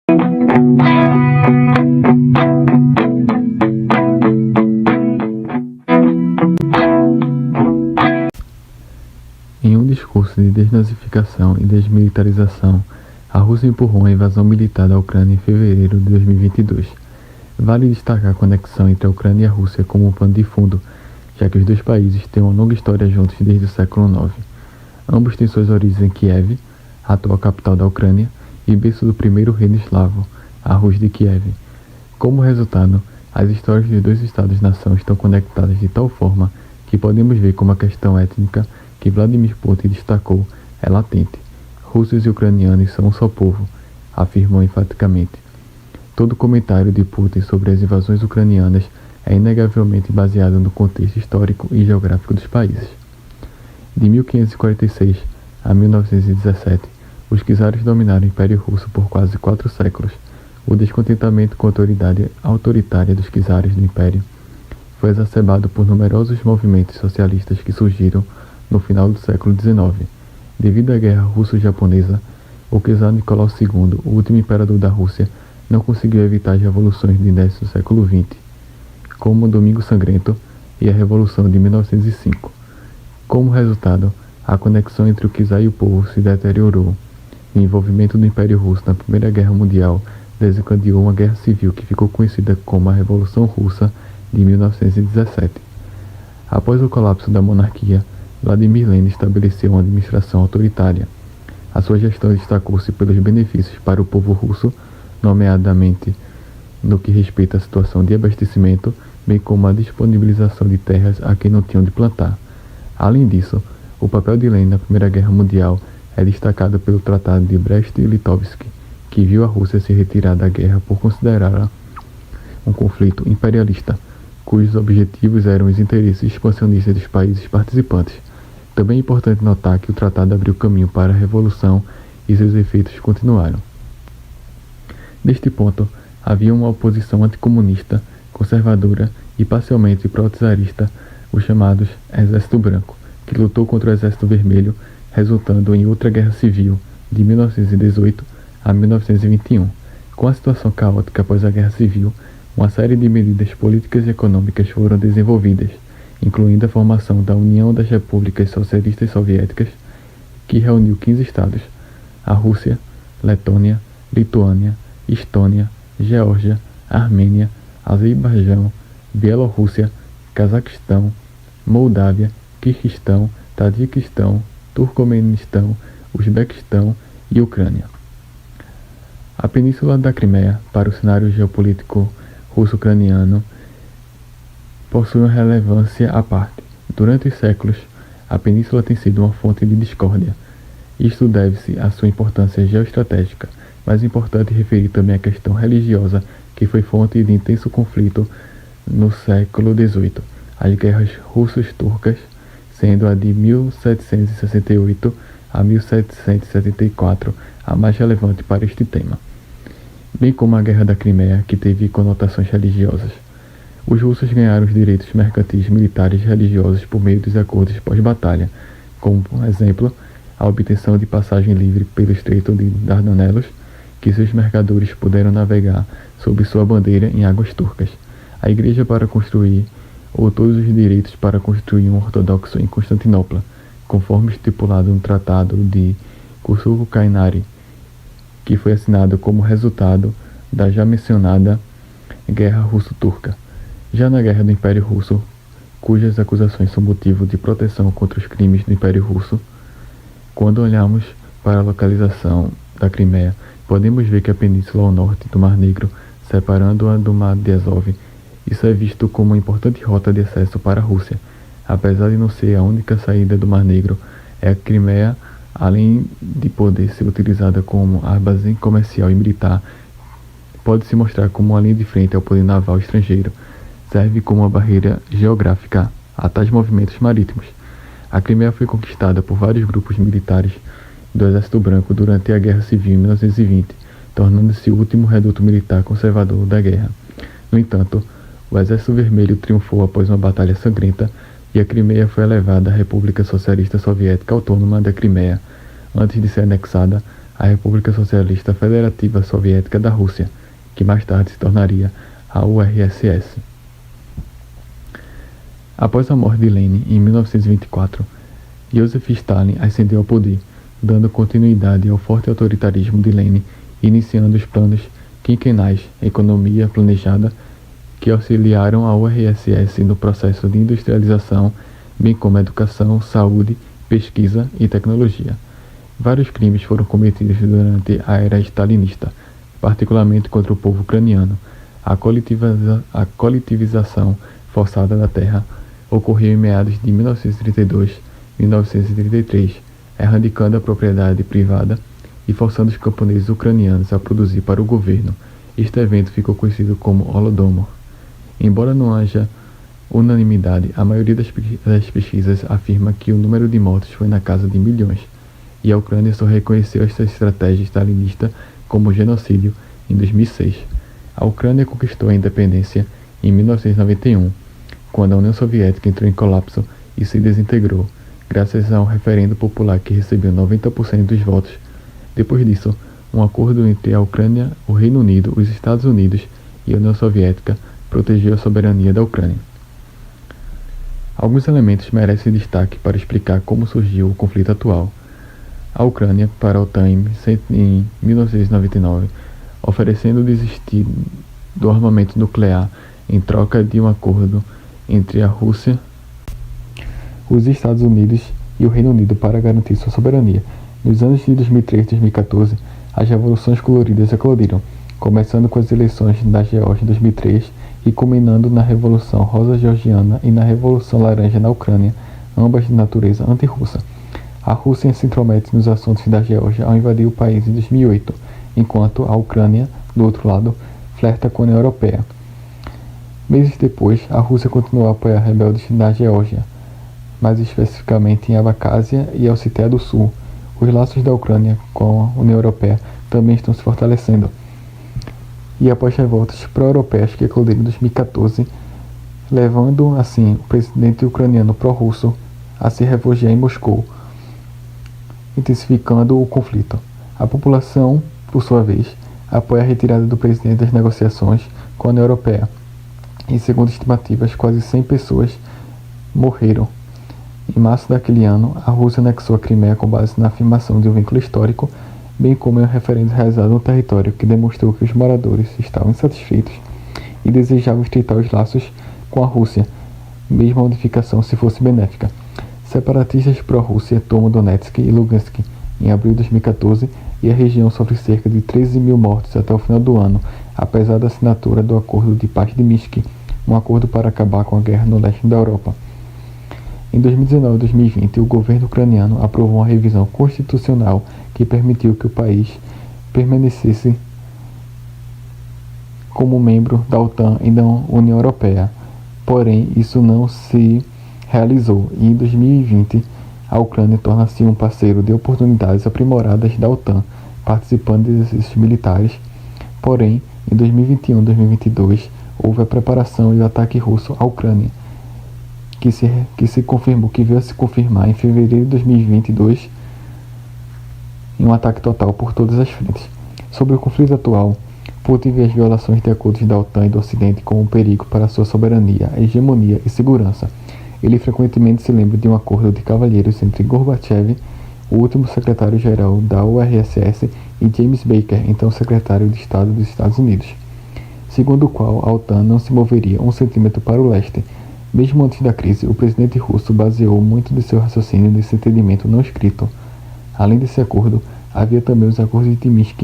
Em um discurso de desnazificação e desmilitarização, a Rússia empurrou a invasão militar da Ucrânia em fevereiro de 2022. Vale destacar a conexão entre a Ucrânia e a Rússia como um pano de fundo, já que os dois países têm uma longa história juntos desde o século IX. Ambos têm suas origens em Kiev, a atual capital da Ucrânia, e berço do primeiro reino eslavo, a Rus de Kiev. Como resultado, as histórias dos dois estados-nação estão conectadas de tal forma que podemos ver como a questão étnica que Vladimir Putin destacou é latente. Russos e ucranianos são um só povo, afirmou enfaticamente. Todo comentário de Putin sobre as invasões ucranianas é inegavelmente baseado no contexto histórico e geográfico dos países. De 1546 a 1917, os czares dominaram o Império Russo por quase 4 séculos. O descontentamento com a autoridade autoritária dos czares do Império foi exacerbado por numerosos movimentos socialistas que surgiram no final do século XIX. Devido à Guerra Russo-Japonesa, o czar Nicolau II, o último imperador da Rússia, não conseguiu evitar as revoluções do início do século XX, como o Domingo Sangrento e a Revolução de 1905. Como resultado, a conexão entre o czar e o povo se deteriorou. O envolvimento do Império Russo na Primeira Guerra Mundial desencadeou uma guerra civil que ficou conhecida como a Revolução Russa de 1917. Após o colapso da monarquia, Vladimir Lenin estabeleceu uma administração autoritária. A sua gestão destacou-se pelos benefícios para o povo russo, nomeadamente no que respeita à situação de abastecimento, bem como a disponibilização de terras a quem não tinham de plantar. Além disso, o papel de Lenin na Primeira Guerra Mundial é destacado pelo Tratado de Brest-Litovsk, que viu a Rússia se retirar da guerra por considerá-la um conflito imperialista, cujos objetivos eram os interesses expansionistas dos países participantes. Também é importante notar que o tratado abriu caminho para a Revolução e seus efeitos continuaram. Neste ponto, havia uma oposição anticomunista, conservadora e parcialmente pró-czarista, os chamados Exército Branco, que lutou contra o Exército Vermelho, resultando em outra guerra civil de 1918 a 1921. Com a situação caótica após a Guerra Civil, uma série de medidas políticas e econômicas foram desenvolvidas, incluindo a formação da União das Repúblicas Socialistas Soviéticas, que reuniu 15 estados: a Rússia, Letônia, Lituânia, Estônia, Geórgia, Armênia, Azerbaijão, Bielorrússia, Cazaquistão, Moldávia, Quirguistão, Tadiquistão, Turcomenistão, Uzbequistão e Ucrânia. A Península da Crimeia, para o cenário geopolítico russo-ucraniano, possui uma relevância à parte. Durante os séculos, a península tem sido uma fonte de discórdia. Isto deve-se à sua importância geoestratégica, mas é importante referir também a questão religiosa, que foi fonte de intenso conflito no século XVIII. As guerras russas-turcas, sendo a de 1768 a 1774 a mais relevante para este tema, bem como a Guerra da Crimeia, que teve conotações religiosas. Os russos ganharam os direitos mercantis, militares e religiosos por meio dos acordos pós-batalha, como, por exemplo, a obtenção de passagem livre pelo Estreito de Dardanelos, que seus mercadores puderam navegar sob sua bandeira em águas turcas. A Igreja para construir, ou todos os direitos para construir um ortodoxo em Constantinopla, conforme estipulado no Tratado de Kusuluk-Kainari, que foi assinado como resultado da já mencionada Guerra Russo-Turca. Já na Guerra do Império Russo, cujas acusações são motivo de proteção contra os crimes do Império Russo, quando olhamos para a localização da Crimeia, podemos ver que a península ao norte do Mar Negro, separando-a do Mar de Azov, isso é visto como uma importante rota de acesso para a Rússia. Apesar de não ser a única saída do Mar Negro, a Crimeia, além de poder ser utilizada como armazém comercial e militar, pode se mostrar como uma linha de frente ao poder naval estrangeiro. Serve como uma barreira geográfica a tais movimentos marítimos. A Crimeia foi conquistada por vários grupos militares do Exército Branco durante a Guerra Civil em 1920, tornando-se o último reduto militar conservador da guerra. No entanto, o Exército Vermelho triunfou após uma batalha sangrenta e a Crimeia foi elevada à República Socialista Soviética Autônoma da Crimeia, antes de ser anexada a República Socialista Federativa Soviética da Rússia, que mais tarde se tornaria a URSS. Após a morte de Lenin em 1924, Joseph Stalin ascendeu ao poder, dando continuidade ao forte autoritarismo de Lenin, iniciando os planos quinquenais Economia Planejada, que auxiliaram a URSS no processo de industrialização, bem como educação, saúde, pesquisa e tecnologia. Vários crimes foram cometidos durante a era stalinista, particularmente contra o povo ucraniano. A coletivização forçada da terra ocorreu em meados de 1932-1933, erradicando a propriedade privada e forçando os camponeses ucranianos a produzir para o governo. Este evento ficou conhecido como Holodomor. Embora não haja unanimidade, a maioria das pesquisas afirma que o número de mortos foi na casa de milhões, e a Ucrânia só reconheceu esta estratégia stalinista como genocídio em 2006. A Ucrânia conquistou a independência em 1991, quando a União Soviética entrou em colapso e se desintegrou, graças a um referendo popular que recebeu 90% dos votos. Depois disso, um acordo entre a Ucrânia, o Reino Unido, os Estados Unidos e a União Soviética protegeu a soberania da Ucrânia. Alguns elementos merecem destaque para explicar como surgiu o conflito atual. A Ucrânia para a OTAN em 1999, oferecendo desistir do armamento nuclear em troca de um acordo entre a Rússia, os Estados Unidos e o Reino Unido para garantir sua soberania. Nos anos de 2013 e 2014, as revoluções coloridas eclodiram, começando com as eleições da Geórgia em 2003 e culminando na Revolução Rosa Georgiana e na Revolução Laranja na Ucrânia, ambas de natureza anti-russa. A Rússia se intromete nos assuntos da Geórgia ao invadir o país em 2008, enquanto a Ucrânia, do outro lado, flerta com a União Europeia. Meses depois, a Rússia continuou a apoiar rebeldes na Geórgia, mais especificamente em Abkhazia e Ossétia do Sul. Os laços da Ucrânia com a União Europeia também estão se fortalecendo. E após revoltas pró-europeias que eclodiram em 2014, levando assim o presidente ucraniano pró-russo a se refugiar em Moscou, intensificando o conflito. A população, por sua vez, apoia a retirada do presidente das negociações com a União Europeia. E segundo estimativas, quase 100 pessoas morreram. Em março daquele ano, a Rússia anexou a Crimeia com base na afirmação de um vínculo histórico, bem como em um referendo realizado no território que demonstrou que os moradores estavam insatisfeitos e desejavam estreitar os laços com a Rússia, mesmo a unificação se fosse benéfica. Separatistas pró-Rússia tomam Donetsk e Lugansk em abril de 2014 e a região sofre cerca de 13 mil mortos até o final do ano, apesar da assinatura do Acordo de Paz de Minsk, um acordo para acabar com a guerra no leste da Europa. Em 2019 e 2020, o governo ucraniano aprovou uma revisão constitucional que permitiu que o país permanecesse como membro da OTAN e da União Europeia. Porém, isso não se realizou e em 2020 a Ucrânia torna-se um parceiro de oportunidades aprimoradas da OTAN, participando de exercícios militares. Porém, em 2021 e 2022 houve a preparação e o ataque russo à Ucrânia, que veio a se confirmar em fevereiro de 2022 em um ataque total por todas as frentes. Sobre o conflito atual, Putin vê as violações de acordos da OTAN e do Ocidente como um perigo para sua soberania, hegemonia e segurança. Ele frequentemente se lembra de um acordo de cavalheiros entre Gorbachev, o último secretário-geral da URSS, e James Baker, então secretário de Estado dos Estados Unidos, segundo o qual a OTAN não se moveria um centímetro para o leste. Mesmo antes da crise, o presidente russo baseou muito de seu raciocínio nesse entendimento não escrito. Além desse acordo, havia também os acordos de Minsk,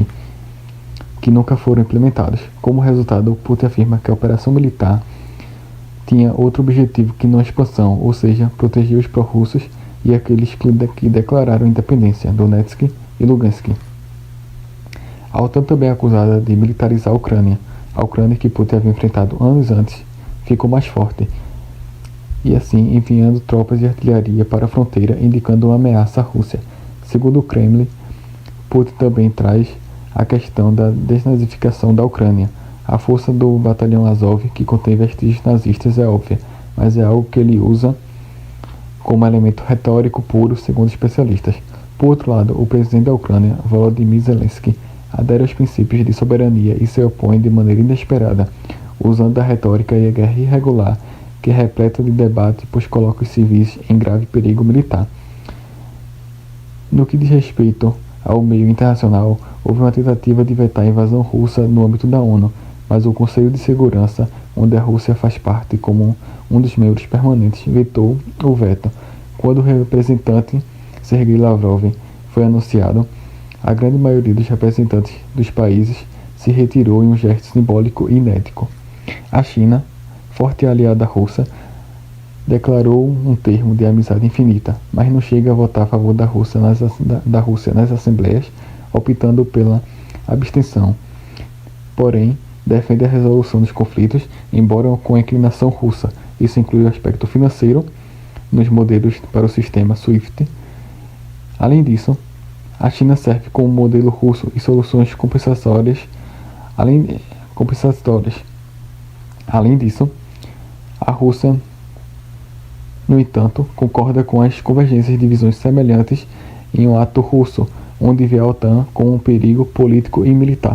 que nunca foram implementados. Como resultado, Putin afirma que a operação militar tinha outro objetivo que não a expansão, ou seja, proteger os pró-russos e aqueles que declararam independência, Donetsk e Lugansk. A OTAN também é acusada de militarizar a Ucrânia. A Ucrânia, que Putin havia enfrentado anos antes, ficou mais forte, e assim enviando tropas e artilharia para a fronteira, indicando uma ameaça à Rússia. Segundo o Kremlin, Putin também traz a questão da desnazificação da Ucrânia. A força do batalhão Azov, que contém vestígios nazistas, é óbvia, mas é algo que ele usa como elemento retórico puro, segundo especialistas. Por outro lado, o presidente da Ucrânia, Volodymyr Zelensky, adere aos princípios de soberania e se opõe de maneira inesperada, usando a retórica e a guerra irregular, que é repleta de debate, pois coloca os civis em grave perigo militar. No que diz respeito ao meio internacional, houve uma tentativa de vetar a invasão russa no âmbito da ONU, mas o Conselho de Segurança, onde a Rússia faz parte como um dos membros permanentes, vetou o veto. Quando o representante Sergei Lavrov foi anunciado, a grande maioria dos representantes dos países se retirou em um gesto simbólico e inédito. A China, forte aliada russa, declarou um termo de amizade infinita, mas não chega a votar a favor da Rússia nas assembleias, optando pela abstenção. Porém, defende a resolução dos conflitos, embora com a inclinação russa. Isso inclui o aspecto financeiro nos modelos para o sistema SWIFT. Além disso, a China serve como modelo russo e soluções compensatórias. Além disso, a Rússia, no entanto, concorda com as convergências de visões semelhantes em um ato russo, onde vê a OTAN como um perigo político e militar.